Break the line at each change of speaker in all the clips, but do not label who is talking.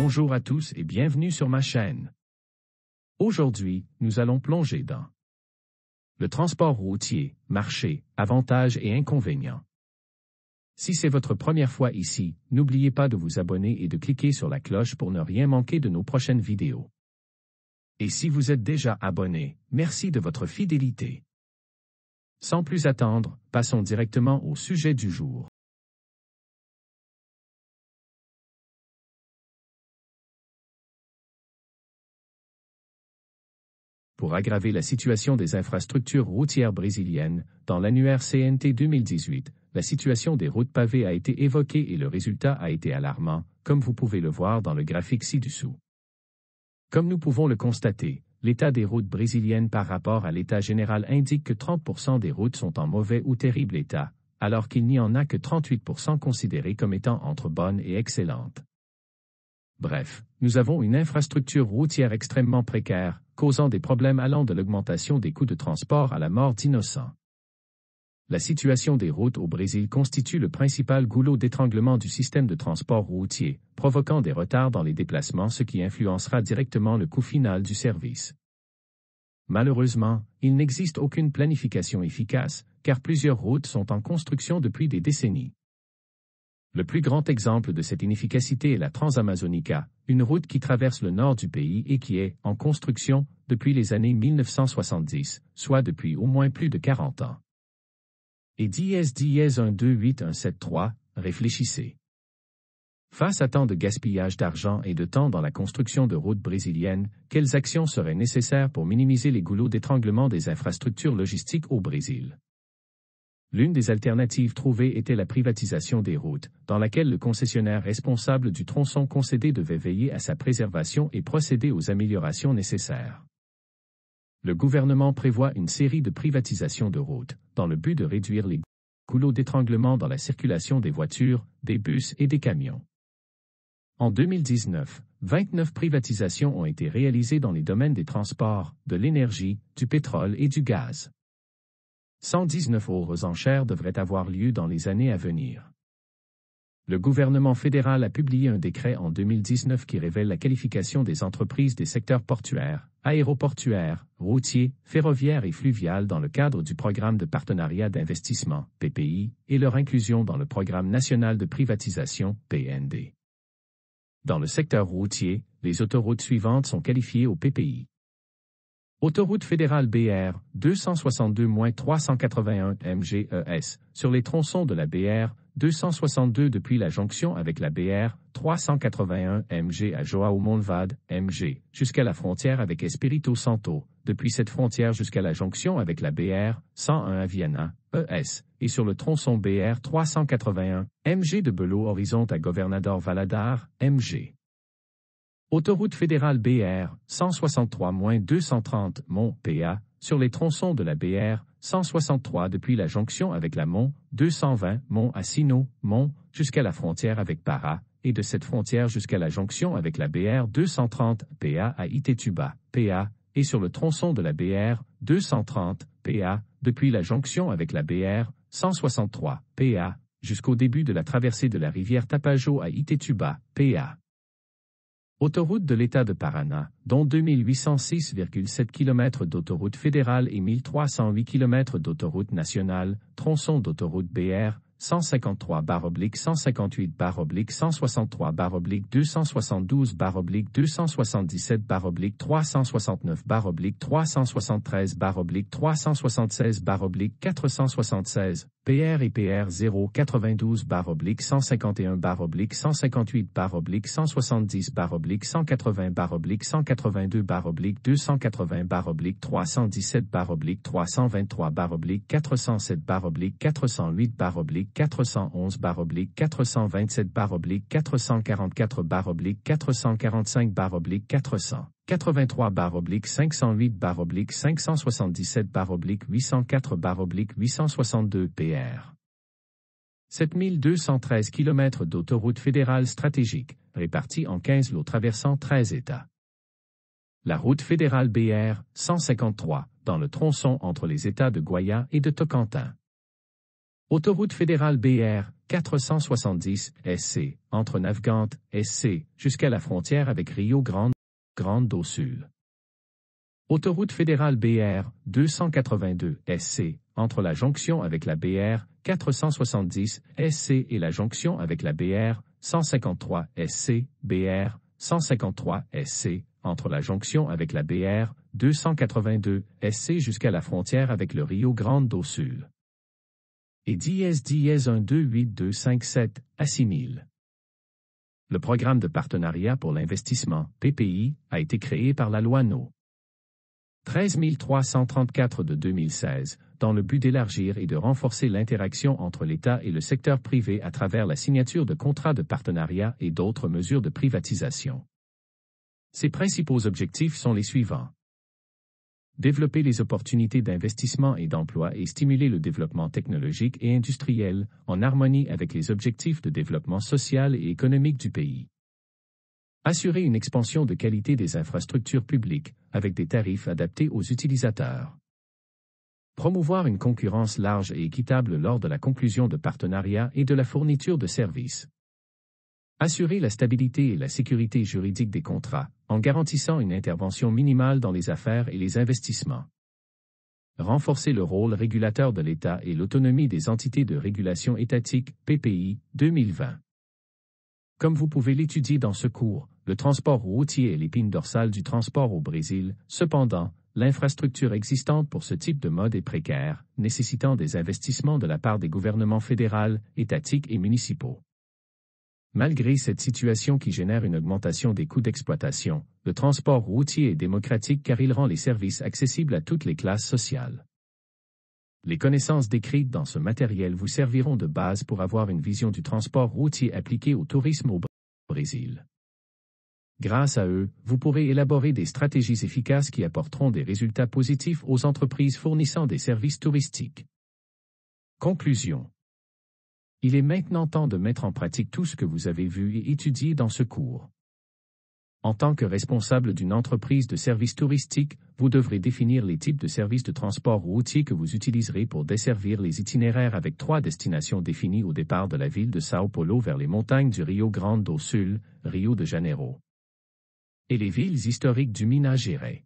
Bonjour à tous et bienvenue sur ma chaîne. Aujourd'hui, nous allons plonger dans le transport routier, marché, avantages et inconvénients. Si c'est votre première fois ici, n'oubliez pas de vous abonner et de cliquer sur la cloche pour ne rien manquer de nos prochaines vidéos. Et si vous êtes déjà abonné, merci de votre fidélité. Sans plus attendre, passons directement au sujet du jour. Pour aggraver la situation des infrastructures routières brésiliennes, dans l'annuaire CNT 2018, la situation des routes pavées a été évoquée et le résultat a été alarmant, comme vous pouvez le voir dans le graphique ci-dessous. Comme nous pouvons le constater, l'état des routes brésiliennes par rapport à l'état général indique que 30% des routes sont en mauvais ou terrible état, alors qu'il n'y en a que 38% considérées comme étant entre bonnes et excellentes. Bref, nous avons une infrastructure routière extrêmement précaire, causant des problèmes allant de l'augmentation des coûts de transport à la mort d'innocents. La situation des routes au Brésil constitue le principal goulot d'étranglement du système de transport routier, provoquant des retards dans les déplacements, ce qui influencera directement le coût final du service. Malheureusement, il n'existe aucune planification efficace, car plusieurs routes sont en construction depuis des décennies. Le plus grand exemple de cette inefficacité est la Transamazonica, une route qui traverse le nord du pays et qui est en construction depuis les années 1970, soit depuis au moins plus de 40 ans. Et 10-128173, réfléchissez. Face à tant de gaspillage d'argent et de temps dans la construction de routes brésiliennes, quelles actions seraient nécessaires pour minimiser les goulots d'étranglement des infrastructures logistiques au Brésil? L'une des alternatives trouvées était la privatisation des routes, dans laquelle le concessionnaire responsable du tronçon concédé devait veiller à sa préservation et procéder aux améliorations nécessaires. Le gouvernement prévoit une série de privatisations de routes, dans le but de réduire les goulots d'étranglement dans la circulation des voitures, des bus et des camions. En 2019, 29 privatisations ont été réalisées dans les domaines des transports, de l'énergie, du pétrole et du gaz. 119 autres enchères devraient avoir lieu dans les années à venir. Le gouvernement fédéral a publié un décret en 2019 qui révèle la qualification des entreprises des secteurs portuaires, aéroportuaires, routiers, ferroviaires et fluviales dans le cadre du Programme de partenariat d'investissement, PPI, et leur inclusion dans le Programme national de privatisation, PND. Dans le secteur routier, les autoroutes suivantes sont qualifiées au PPI. Autoroute fédérale BR 262-381 MGES, sur les tronçons de la BR 262 depuis la jonction avec la BR 381 MG à João Monlevade, MG, jusqu'à la frontière avec Espírito Santo, depuis cette frontière jusqu'à la jonction avec la BR 101 à Viana, ES, et sur le tronçon BR 381 MG de Belo Horizonte à Governador Valadares, MG. Autoroute fédérale BR 163-230 Mont PA, sur les tronçons de la BR 163 depuis la jonction avec la Mont 220 Mont à Sino, Mont, jusqu'à la frontière avec Pará, et de cette frontière jusqu'à la jonction avec la BR 230 PA à Itetuba, PA, et sur le tronçon de la BR 230 PA, depuis la jonction avec la BR 163 PA, jusqu'au début de la traversée de la rivière Tapajós à Itetuba, PA. Autoroute de l'État de Paraná, dont 2806,7 km d'autoroute fédérale et 1308 km d'autoroute nationale, tronçon d'autoroute BR 153-277-272-377-373-376-476, PR et PR 092-151-380-382-380-382-323-307-408-408-411-427-444-444 408-508-577-804-877-877 PR. 7213 km d'autoroute fédérale stratégique, répartie en 15 lots traversant 13 États. La route fédérale BR 153, dans le tronçon entre les États de Goiás et de Tocantins. Autoroute fédérale BR 470 SC, entre Navgante, SC, jusqu'à la frontière avec Rio Grande do Sul. Autoroute fédérale BR 282 SC, entre la jonction avec la BR 470 SC et la jonction avec la BR 153 SC, BR 153 SC, entre la jonction avec la BR 282 SC jusqu'à la frontière avec le Rio Grande do Sul. Et 128257 à 6000. Le programme de partenariat pour l'investissement, PPI, a été créé par la loi No. 13334 de 2016, dans le but d'élargir et de renforcer l'interaction entre l'État et le secteur privé à travers la signature de contrats de partenariat et d'autres mesures de privatisation. Ses principaux objectifs sont les suivants. Développer les opportunités d'investissement et d'emploi et stimuler le développement technologique et industriel, en harmonie avec les objectifs de développement social et économique du pays. Assurer une expansion de qualité des infrastructures publiques, avec des tarifs adaptés aux utilisateurs. Promouvoir une concurrence large et équitable lors de la conclusion de partenariats et de la fourniture de services. Assurer la stabilité et la sécurité juridique des contrats, en garantissant une intervention minimale dans les affaires et les investissements. Renforcer le rôle régulateur de l'État et l'autonomie des entités de régulation étatique, PPI, 2020. Comme vous pouvez l'étudier dans ce cours, le transport routier est l'épine dorsale du transport au Brésil. Cependant, l'infrastructure existante pour ce type de mode est précaire, nécessitant des investissements de la part des gouvernements fédéral, étatiques et municipaux. Malgré cette situation qui génère une augmentation des coûts d'exploitation, le transport routier est démocratique car il rend les services accessibles à toutes les classes sociales. Les connaissances décrites dans ce matériel vous serviront de base pour avoir une vision du transport routier appliqué au tourisme au Brésil. Grâce à eux, vous pourrez élaborer des stratégies efficaces qui apporteront des résultats positifs aux entreprises fournissant des services touristiques. Conclusion. Il est maintenant temps de mettre en pratique tout ce que vous avez vu et étudié dans ce cours. En tant que responsable d'une entreprise de services touristiques, vous devrez définir les types de services de transport routier que vous utiliserez pour desservir les itinéraires avec 3 destinations définies au départ de la ville de São Paulo vers les montagnes du Rio Grande do Sul, Rio de Janeiro, et les villes historiques du Minas Gerais.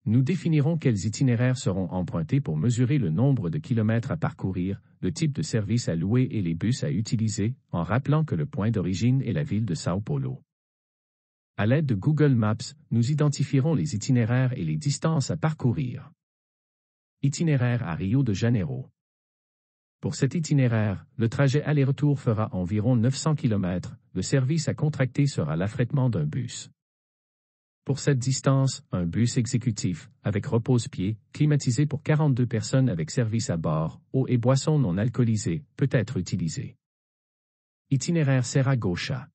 Nous définirons quels itinéraires seront empruntés pour mesurer le nombre de kilomètres à parcourir, le type de service à louer et les bus à utiliser, en rappelant que le point d'origine est la ville de São Paulo. À l'aide de Google Maps, nous identifierons les itinéraires et les distances à parcourir. Itinéraire à Rio de Janeiro. Pour cet itinéraire, le trajet aller-retour fera environ 900 km, le service à contracter sera l'affrètement d'un bus. Pour cette distance, un bus exécutif, avec repose-pied, climatisé pour 42 personnes avec service à bord, eau et boissons non alcoolisées, peut être utilisé. Itinéraire Serra Gaúcha.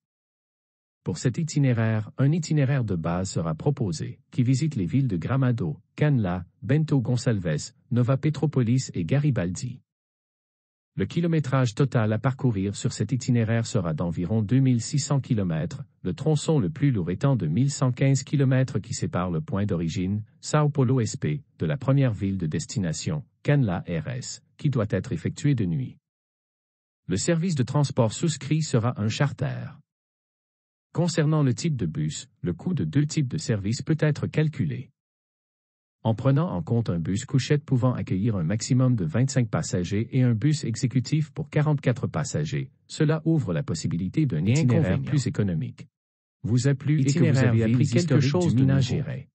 Pour cet itinéraire, un itinéraire de base sera proposé, qui visite les villes de Gramado, Canla, Bento Gonçalves, Nova Petrópolis et Garibaldi. Le kilométrage total à parcourir sur cet itinéraire sera d'environ 2600 km, le tronçon le plus lourd étant de 1115 km qui sépare le point d'origine, São Paulo SP, de la première ville de destination, Canla RS, qui doit être effectué de nuit. Le service de transport souscrit sera un charter. Concernant le type de bus, le coût de 2 types de services peut être calculé. En prenant en compte un bus couchette pouvant accueillir un maximum de 25 passagers et un bus exécutif pour 44 passagers, cela ouvre la possibilité d'un itinéraire plus économique. Vous a plu et que vous avez appris quelque chose de Minas Gerais.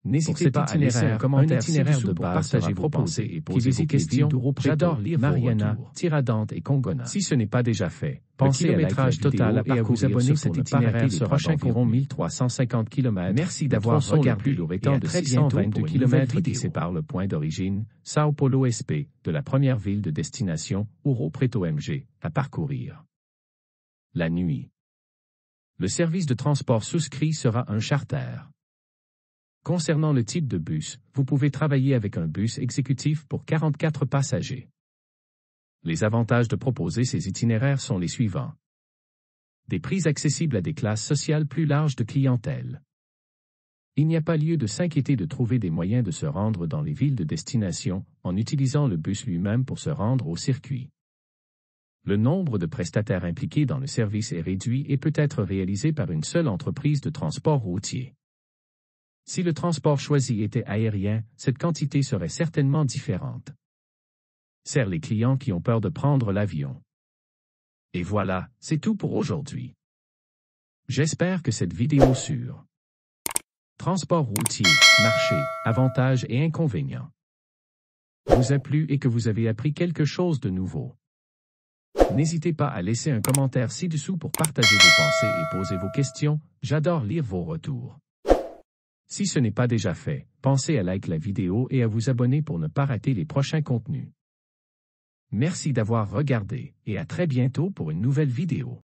N'hésitez pas à laisser un commentaire itinéraire de base partager vos pensées et poser vos questions. J'adore lire Mariana, Tiradentes et Congona. Si ce n'est pas déjà fait, pensez à liker total à et à vous abonner sur cet itinéraire. Le prochain environ 1350 km. Merci d'avoir regardé. Le étant de 622 km qui sépare le point d'origine, São Paulo SP, de la première ville de destination, Ouro Preto MG, à parcourir. La nuit. Le service de transport souscrit sera un charter. Concernant le type de bus, vous pouvez travailler avec un bus exécutif pour 44 passagers. Les avantages de proposer ces itinéraires sont les suivants. Des prix accessibles à des classes sociales plus larges de clientèle. Il n'y a pas lieu de s'inquiéter de trouver des moyens de se rendre dans les villes de destination en utilisant le bus lui-même pour se rendre au circuit. Le nombre de prestataires impliqués dans le service est réduit et peut être réalisé par une seule entreprise de transport routier. Si le transport choisi était aérien, cette quantité serait certainement différente. Sert les clients qui ont peur de prendre l'avion. Et voilà, c'est tout pour aujourd'hui. J'espère que cette vidéo sur transport routier, marché, avantages et inconvénients vous a plu et que vous avez appris quelque chose de nouveau. N'hésitez pas à laisser un commentaire ci-dessous pour partager vos pensées et poser vos questions, j'adore lire vos retours. Si ce n'est pas déjà fait, pensez à liker la vidéo et à vous abonner pour ne pas rater les prochains contenus. Merci d'avoir regardé et à très bientôt pour une nouvelle vidéo.